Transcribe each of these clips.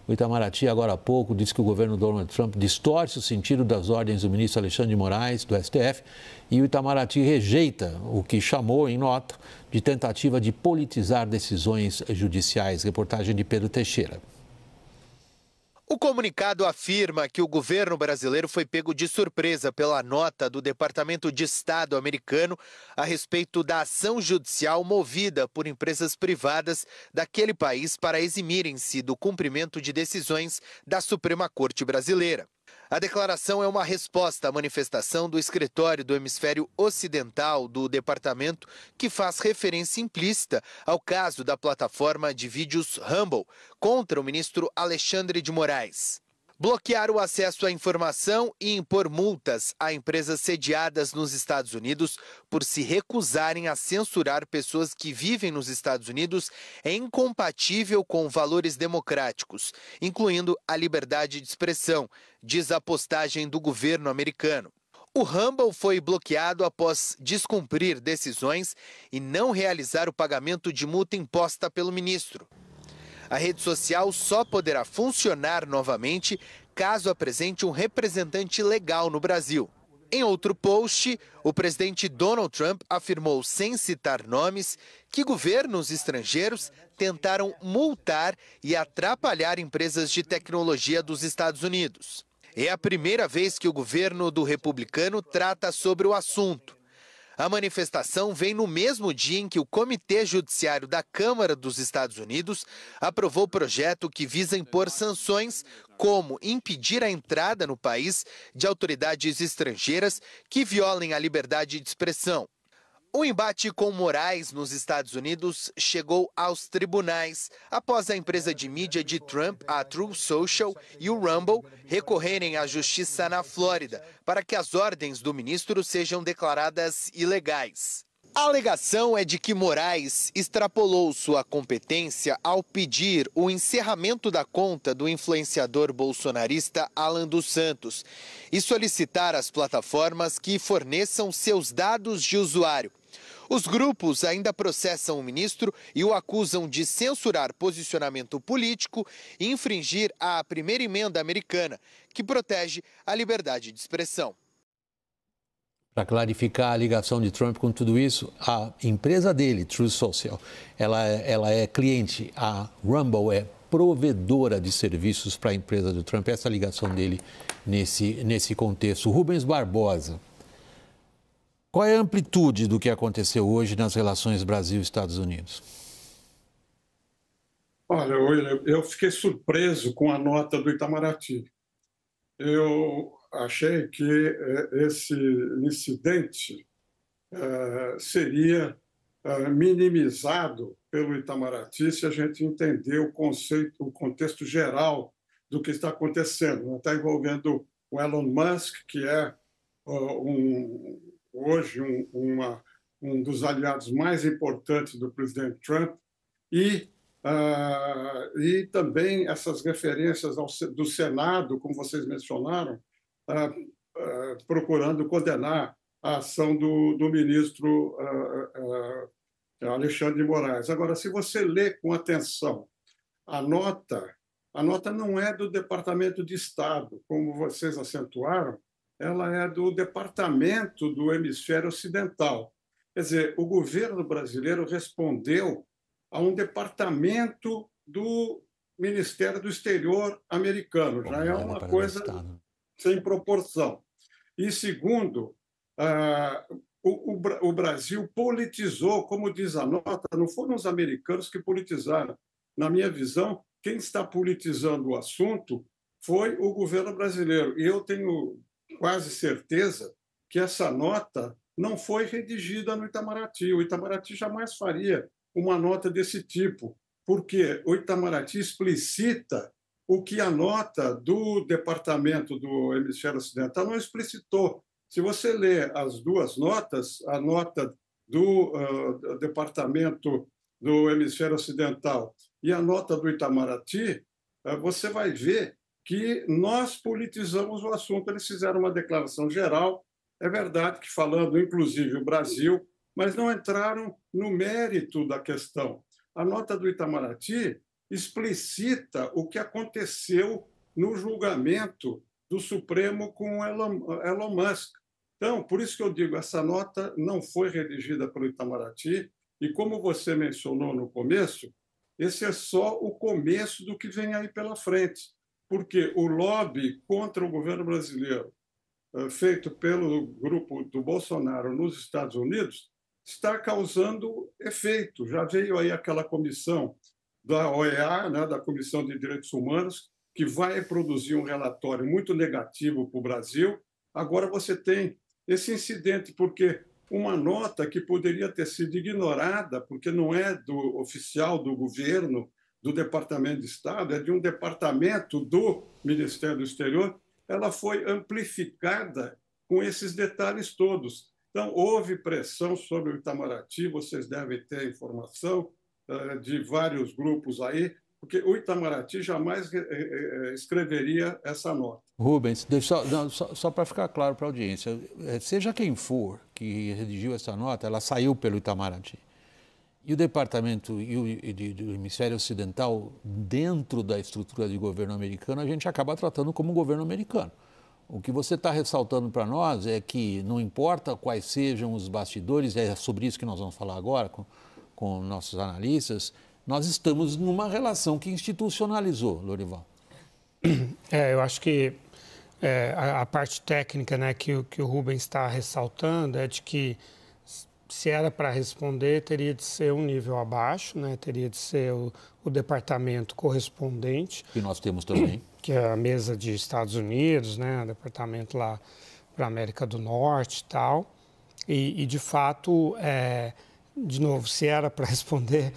O Itamaraty, agora há pouco, disse que o governo Donald Trump distorce o sentido das ordens do ministro Alexandre de Moraes, do STF, e o Itamaraty rejeita o que chamou, em nota, de tentativa de politizar decisões judiciais. Reportagem de Pedro Teixeira. O comunicado afirma que o governo brasileiro foi pego de surpresa pela nota do Departamento de Estado americano a respeito da ação judicial movida por empresas privadas daquele país para eximirem-se do cumprimento de decisões da Suprema Corte brasileira. A declaração é uma resposta à manifestação do escritório do hemisfério ocidental do departamento, que faz referência implícita ao caso da plataforma de vídeos Rumble contra o ministro Alexandre de Moraes. Bloquear o acesso à informação e impor multas a empresas sediadas nos Estados Unidos por se recusarem a censurar pessoas que vivem nos Estados Unidos é incompatível com valores democráticos, incluindo a liberdade de expressão, diz a postagem do governo americano. O Rumble foi bloqueado após descumprir decisões e não realizar o pagamento de multa imposta pelo ministro. A rede social só poderá funcionar novamente caso apresente um representante legal no Brasil. Em outro post, o presidente Donald Trump afirmou, sem citar nomes, que governos estrangeiros tentaram multar e atrapalhar empresas de tecnologia dos Estados Unidos. É a primeira vez que o governo do republicano trata sobre o assunto. A manifestação vem no mesmo dia em que o Comitê Judiciário da Câmara dos Estados Unidos aprovou o projeto que visa impor sanções, como impedir a entrada no país de autoridades estrangeiras que violem a liberdade de expressão. O embate com Moraes nos Estados Unidos chegou aos tribunais após a empresa de mídia de Trump, a Truth Social, e o Rumble recorrerem à justiça na Flórida para que as ordens do ministro sejam declaradas ilegais. A alegação é de que Moraes extrapolou sua competência ao pedir o encerramento da conta do influenciador bolsonarista Alan dos Santos e solicitar às plataformas que forneçam seus dados de usuário. Os grupos ainda processam o ministro e o acusam de censurar posicionamento político e infringir a primeira emenda americana, que protege a liberdade de expressão. Para clarificar a ligação de Trump com tudo isso, a empresa dele, Truth Social, ela é cliente, a Rumble é provedora de serviços para a empresa do Trump. Essa é a ligação dele nesse contexto. Rubens Barbosa, qual é a amplitude do que aconteceu hoje nas relações Brasil-Estados Unidos? Olha, William, eu fiquei surpreso com a nota do Itamaraty. Eu achei que esse incidente seria minimizado pelo Itamaraty se a gente entender o conceito, o contexto geral do que está acontecendo. Está envolvendo o Elon Musk, que é hoje um dos aliados mais importantes do presidente Trump, e também essas referências do Senado, como vocês mencionaram, procurando condenar a ação do ministro Alexandre de Moraes. Agora, se você lê com atenção a nota não é do Departamento de Estado, como vocês acentuaram, ela é do Departamento do Hemisfério Ocidental. Quer dizer, o governo brasileiro respondeu a um departamento do Ministério do Exterior americano. Já é uma coisa sem proporção. E, segundo, o Brasil politizou, como diz a nota, não foram os americanos que politizaram. Na minha visão, quem está politizando o assunto foi o governo brasileiro. E eu tenho quase certeza que essa nota não foi redigida no Itamaraty. O Itamaraty jamais faria uma nota desse tipo, porque o Itamaraty explicita o que a nota do Departamento do Hemisfério Ocidental não explicitou. Se você lê as duas notas, a nota do Departamento do Hemisfério Ocidental e a nota do Itamaraty, você vai ver que nós politizamos o assunto. Eles fizeram uma declaração geral, é verdade que falando, inclusive, o Brasil, mas não entraram no mérito da questão. A nota do Itamaraty explicita o que aconteceu no julgamento do Supremo com Elon Musk. Então, por isso que eu digo, essa nota não foi redigida pelo Itamaraty, e como você mencionou no começo, esse é só o começo do que vem aí pela frente, porque o lobby contra o governo brasileiro, feito pelo grupo do Bolsonaro nos Estados Unidos, está causando efeito. Já veio aí aquela comissão da OEA, né, da Comissão de Direitos Humanos, que vai produzir um relatório muito negativo para o Brasil. Agora você tem esse incidente, porque uma nota que poderia ter sido ignorada, porque não é do oficial do governo, do Departamento de Estado, é de um departamento do Ministério do Exterior, ela foi amplificada com esses detalhes todos. Então, houve pressão sobre o Itamaraty, vocês devem ter informação de vários grupos aí, porque o Itamaraty jamais escreveria essa nota. Rubens, só para ficar claro para a audiência, seja quem for que redigiu essa nota, ela saiu pelo Itamaraty. E o departamento do Hemisfério Ocidental, dentro da estrutura de governo americano, a gente acaba tratando como um governo americano. O que você está ressaltando para nós é que não importa quais sejam os bastidores, é sobre isso que nós vamos falar agora com nossos analistas, nós estamos numa relação que institucionalizou, Lorival. Eu acho que a parte técnica, né, que o Rubens está ressaltando é de que se era para responder, teria de ser um nível abaixo, né, teria de ser o departamento correspondente. Que nós temos também. Que é a mesa de Estados Unidos, né, o departamento lá para a América do Norte e tal. E de fato, de novo, se era para responder,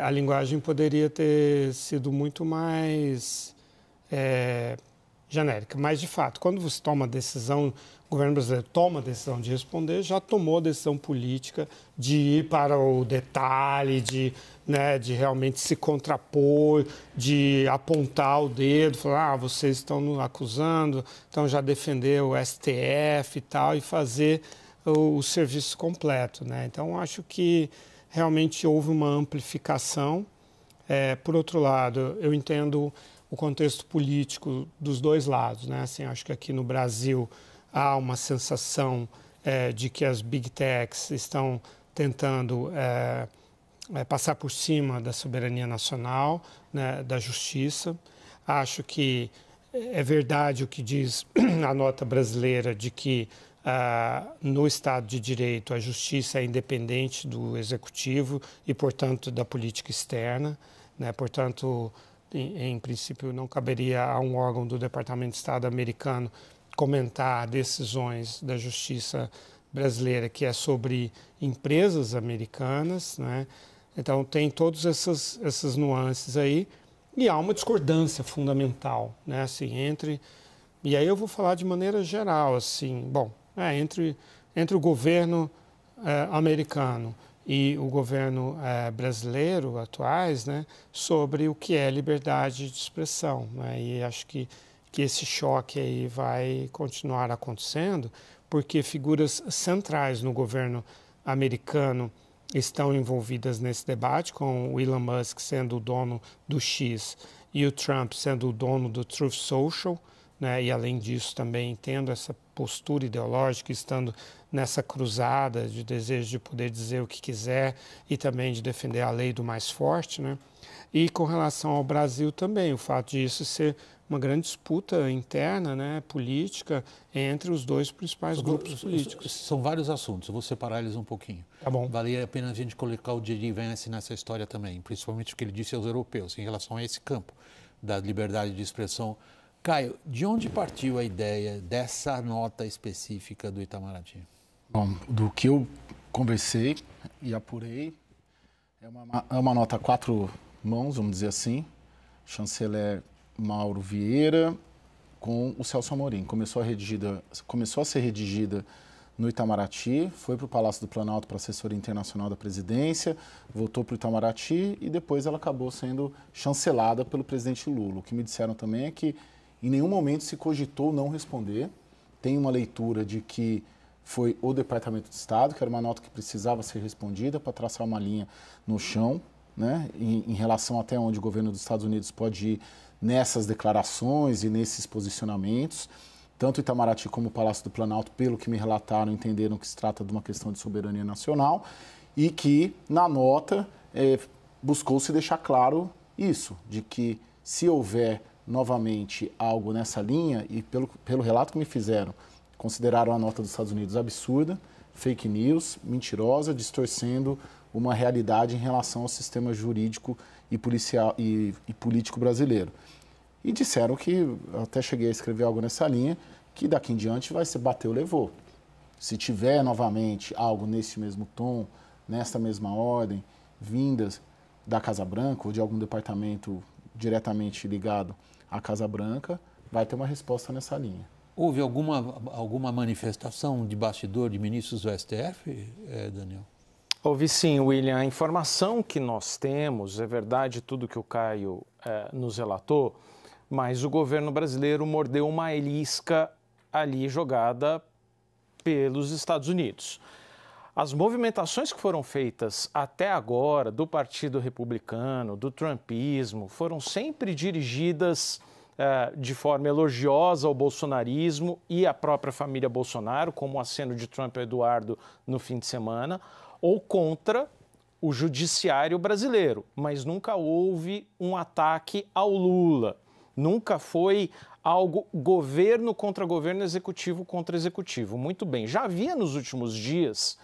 a linguagem poderia ter sido muito mais genérica. Mas, de fato, quando você toma a decisão, o governo brasileiro toma a decisão de responder, já tomou a decisão política de ir para o detalhe, de realmente se contrapor, de apontar o dedo, falar, vocês estão nos acusando, então já defender o STF e tal, e fazer o serviço completo, né? Então, acho que realmente houve uma amplificação. Por outro lado, eu entendo o contexto político dos dois lados, né? Assim, acho que aqui no Brasil há uma sensação de que as big techs estão tentando passar por cima da soberania nacional, né, da justiça. Acho que é verdade o que diz a nota brasileira de que no Estado de Direito a justiça é independente do executivo e, portanto, da política externa, né? Portanto, em princípio, não caberia a um órgão do Departamento de Estado americano comentar decisões da justiça brasileira, que é sobre empresas americanas, né? Então, tem todas essas nuances aí, e há uma discordância fundamental, né? Assim, e aí eu vou falar de maneira geral, assim, entre o governo americano e o governo brasileiro atuais, né, sobre o que é liberdade de expressão, né? E acho que esse choque aí vai continuar acontecendo, porque figuras centrais no governo americano estão envolvidas nesse debate, com o Elon Musk sendo o dono do X e o Trump sendo o dono do Truth Social, né? E além disso também tendo essa postura ideológica, estando nessa cruzada de desejo de poder dizer o que quiser e também de defender a lei do mais forte, né? E com relação ao Brasil também, o fato de isso ser uma grande disputa interna, né, política, entre os dois principais grupos políticos. São vários assuntos, eu vou separar eles um pouquinho. Tá bom. Valeria a pena a gente colocar o J.D. Vance nessa história também, principalmente o que ele disse aos europeus em relação a esse campo da liberdade de expressão. Caio, de onde partiu a ideia dessa nota específica do Itamaraty? Bom, do que eu conversei e apurei, é uma nota a 4 mãos, vamos dizer assim, chanceler Mauro Vieira com o Celso Amorim. Começou a ser redigida no Itamaraty, foi para o Palácio do Planalto para a assessoria internacional da presidência, voltou para o Itamaraty e depois ela acabou sendo chancelada pelo presidente Lula. O que me disseram também é que em nenhum momento se cogitou não responder. Tem uma leitura de que foi o Departamento de Estado, que era uma nota que precisava ser respondida para traçar uma linha no chão, né, em relação até onde o governo dos Estados Unidos pode ir nessas declarações e nesses posicionamentos. Tanto Itamaraty como o Palácio do Planalto, pelo que me relataram, entenderam que se trata de uma questão de soberania nacional e que, na nota, buscou-se deixar claro isso, de que se houver novamente algo nessa linha, e pelo relato que me fizeram, consideraram a nota dos Estados Unidos absurda, fake news, mentirosa, distorcendo uma realidade em relação ao sistema jurídico e policial e político brasileiro. E disseram que, até cheguei a escrever algo nessa linha, que daqui em diante vai ser bateu, levou. Se tiver novamente algo nesse mesmo tom, nesta mesma ordem, vindas da Casa Branca ou de algum departamento diretamente ligado à Casa Branca, vai ter uma resposta nessa linha. Houve alguma manifestação de bastidor de ministros do STF, Daniel? Houve sim, William. A informação que nós temos, é verdade tudo que o Caio nos relatou, mas o governo brasileiro mordeu uma isca ali jogada pelos Estados Unidos. As movimentações que foram feitas até agora do Partido Republicano, do trumpismo, foram sempre dirigidas de forma elogiosa ao bolsonarismo e à própria família Bolsonaro, como o aceno de Trump e Eduardo no fim de semana, ou contra o judiciário brasileiro, mas nunca houve um ataque ao Lula. Nunca foi algo governo contra governo, executivo contra executivo. Muito bem, já havia nos últimos dias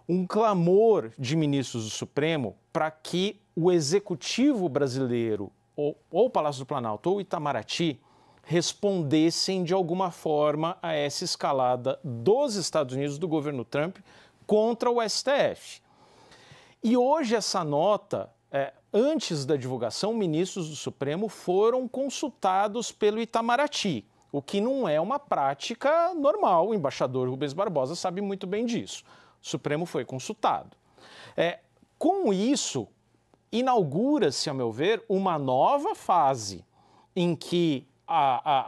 um clamor de ministros do Supremo para que o executivo brasileiro, ou o Palácio do Planalto, ou o Itamaraty, respondessem de alguma forma a essa escalada dos Estados Unidos, do governo Trump, contra o STF. E hoje essa nota, antes da divulgação, ministros do Supremo foram consultados pelo Itamaraty, o que não é uma prática normal. O embaixador Rubens Barbosa sabe muito bem disso. O Supremo foi consultado. Com isso, inaugura-se, a meu ver, uma nova fase em que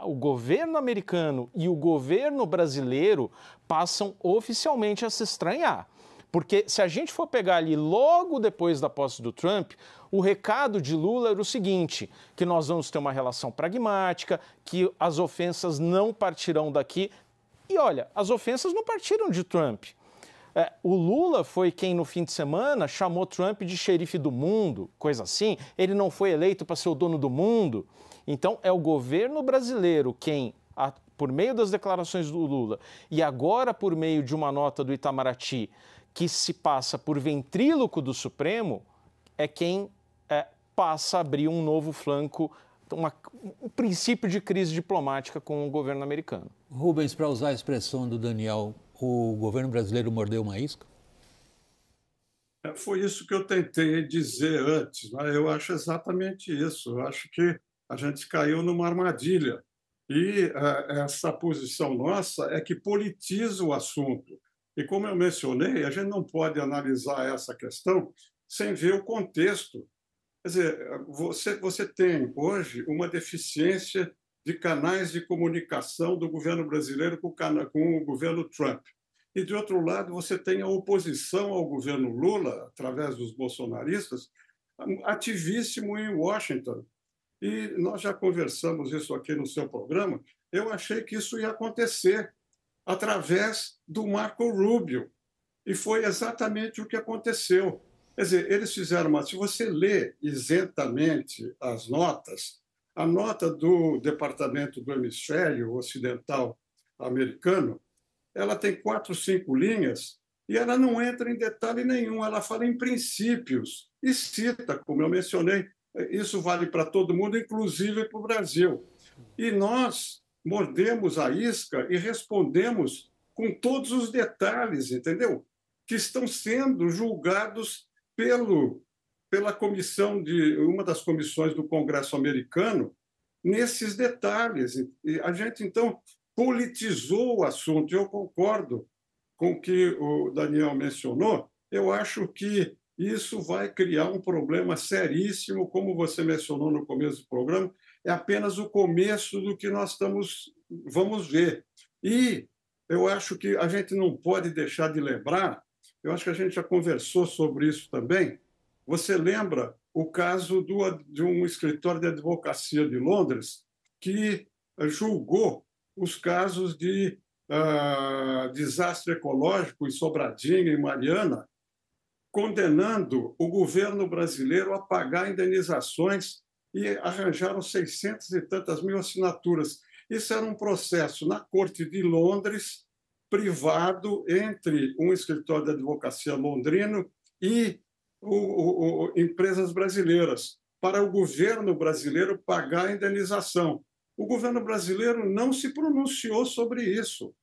o governo americano e o governo brasileiro passam oficialmente a se estranhar. Porque se a gente for pegar ali logo depois da posse do Trump, o recado de Lula era o seguinte, que nós vamos ter uma relação pragmática, que as ofensas não partirão daqui. E olha, as ofensas não partiram de Trump. O Lula foi quem, no fim de semana, chamou Trump de xerife do mundo, coisa assim. Ele não foi eleito para ser o dono do mundo. Então, é o governo brasileiro quem, por meio das declarações do Lula e agora por meio de uma nota do Itamaraty, que se passa por ventríloco do Supremo, é quem passa a abrir um novo flanco, um princípio de crise diplomática com o governo americano. Rubens, para usar a expressão do Daniel, o governo brasileiro mordeu uma isca? Foi isso que eu tentei dizer antes, né? Eu acho exatamente isso. Eu acho que a gente caiu numa armadilha. E essa posição nossa é que politiza o assunto. E, como eu mencionei, a gente não pode analisar essa questão sem ver o contexto. Quer dizer, você tem hoje uma deficiência de canais de comunicação do governo brasileiro com o governo Trump. E, de outro lado, você tem a oposição ao governo Lula, através dos bolsonaristas, ativíssimo em Washington. E nós já conversamos isso aqui no seu programa. Eu achei que isso ia acontecer através do Marco Rubio. E foi exatamente o que aconteceu. Quer dizer, eles fizeram se você lê isentamente as notas, a nota do Departamento do Hemisfério Ocidental americano, ela tem 4, 5 linhas e ela não entra em detalhe nenhum, ela fala em princípios e cita, como eu mencionei, isso vale para todo mundo, inclusive para o Brasil. E nós mordemos a isca e respondemos com todos os detalhes, entendeu? Que estão sendo julgados pela comissão uma das comissões do Congresso americano nesses detalhes. E a gente, então, politizou o assunto. Eu concordo com o que o Daniel mencionou. Eu acho que isso vai criar um problema seríssimo, como você mencionou no começo do programa, é apenas o começo do que nós vamos ver. E eu acho que a gente não pode deixar de lembrar, eu acho que a gente já conversou sobre isso também, Você lembra o caso de um escritório de advocacia de Londres que julgou os casos de desastre ecológico em Sobradinho e Mariana, condenando o governo brasileiro a pagar indenizações e arranjaram 600 e tantas mil assinaturas. Isso era um processo na Corte de Londres, privado, entre um escritório de advocacia londrino e empresas brasileiras, para o governo brasileiro pagar a indenização. O governo brasileiro não se pronunciou sobre isso.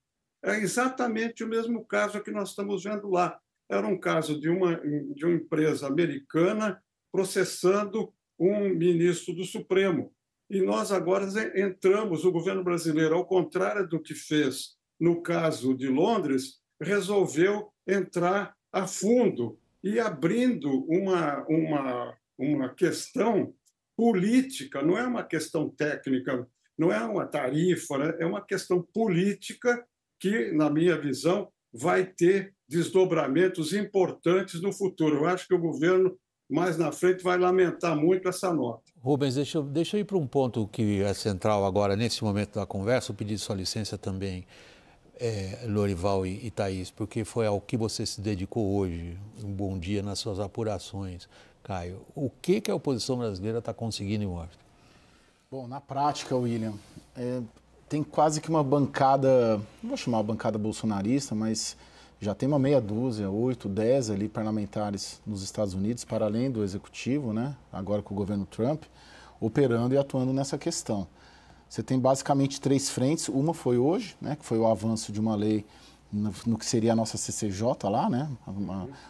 É exatamente o mesmo caso que nós estamos vendo lá. Era um caso de uma empresa americana processando um ministro do Supremo. E nós agora entramos, o governo brasileiro, ao contrário do que fez no caso de Londres, resolveu entrar a fundo e abrindo uma questão política, não é uma questão técnica, não é uma tarifa, né? É uma questão política que, na minha visão, vai ter desdobramentos importantes no futuro. Eu acho que o governo, mais na frente, vai lamentar muito essa nota. Rubens, deixa eu ir para um ponto que é central agora, nesse momento da conversa, eu pedi sua licença também, Lorival e Thaís, porque foi ao que você se dedicou hoje, um bom dia nas suas apurações, Caio. O que a oposição brasileira está conseguindo em Washington? Bom, na prática, William, tem quase que uma bancada, não vou chamar uma bancada bolsonarista, mas já tem uma meia dúzia, 8, 10 ali parlamentares nos Estados Unidos, para além do executivo, né, agora com o governo Trump, operando e atuando nessa questão. Você tem basicamente 3 frentes. Uma foi hoje, né, que foi o avanço de uma lei no que seria a nossa CCJ lá, né,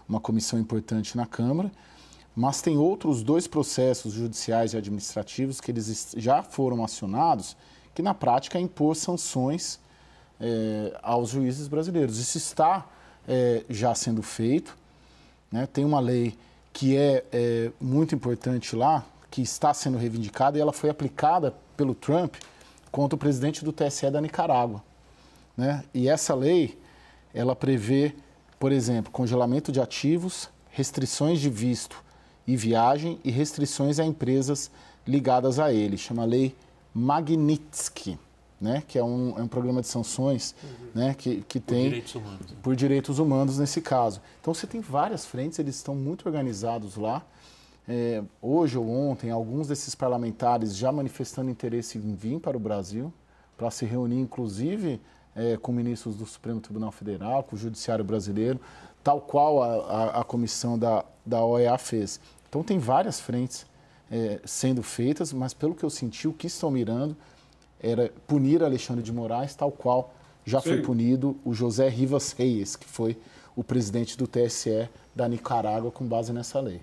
uma comissão importante na Câmara. Mas tem outros 2 processos judiciais e administrativos que eles já foram acionados, que na prática é impor sanções aos juízes brasileiros. Isso está já sendo feito, né? Tem uma lei que é muito importante lá, que está sendo reivindicada, e ela foi aplicada pelo Trump contra o presidente do TSE da Nicarágua, né? E essa lei, ela prevê, por exemplo, congelamento de ativos, restrições de visto e viagem e restrições a empresas ligadas a ele. Chama Lei Magnitsky, né? Que é um programa de sanções, né? que tem direitos humanos. Por direitos humanos nesse caso. Então você tem várias frentes, eles estão muito organizados lá. Hoje ou ontem, alguns desses parlamentares já manifestando interesse em vir para o Brasil, para se reunir, inclusive, com ministros do Supremo Tribunal Federal, com o Judiciário Brasileiro, tal qual a comissão da OEA fez. Então tem várias frentes sendo feitas, mas pelo que eu senti, o que estão mirando era punir Alexandre de Moraes, tal qual já foi punido o José Rivas Reyes, que foi o presidente do TSE da Nicarágua com base nessa lei.